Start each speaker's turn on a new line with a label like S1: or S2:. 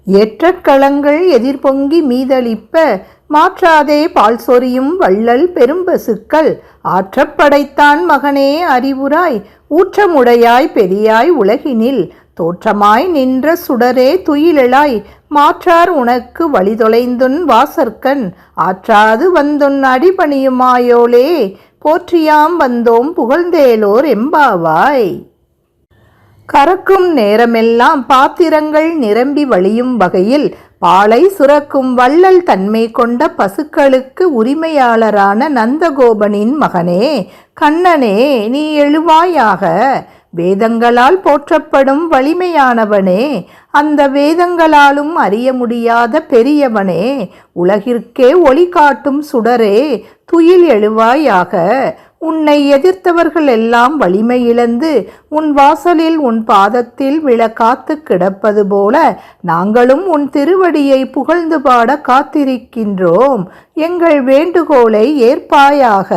S1: ஏற்ற களங்கள் எதிர்பொங்கி மீதளிப்ப மாற்றாதே பால் சொரியும் வள்ளல் பெரும்பசுக்கள் ஆற்றப் படைத்தான் மகனே அறிவுராய் ஊற்றமுடையாய் பெரியாய் உலகினில் தோற்றமாய் நின்ற சுடரே துயிலெழாய் மாற்றார் உனக்கு வழிதொலைந்துன் வாசற்கண் ஆற்றாது வந்துன் அடிபணியுமாயோளே போற்றியாம் வந்தோம் புகழ்ந்தேலோர் எம்பாவாய். கறக்கும் நேரமெல்லாம் பாத்திரங்கள் நிரம்பி வழியும் வகையில் பாலை சுரக்கும் வள்ளல் தன்மை கொண்ட பசுக்களுக்கு உரிமையாளரான நந்தகோபனின் மகனே கண்ணனே, நீ எழுவாயாக. வேதங்களால் போற்றப்படும் வலிமையானவனே, அந்த வேதங்களாலும் அறிய முடியாத பெரியவனே, உலகிற்கே ஒளி காட்டும் சுடரே, துயில் எழுவாயாக. உன்னை எதிர்த்தவர்கள் எல்லாம் வலிமை இழந்து உன் வாசலில் உன் பாதத்தில் விழ காத்து கிடப்பது போல நாங்களும் உன் திருவடியை புகழ்ந்து பாட காத்திருக்கின்றோம். எங்கள் வேண்டுகோளை ஏற்பாயாக.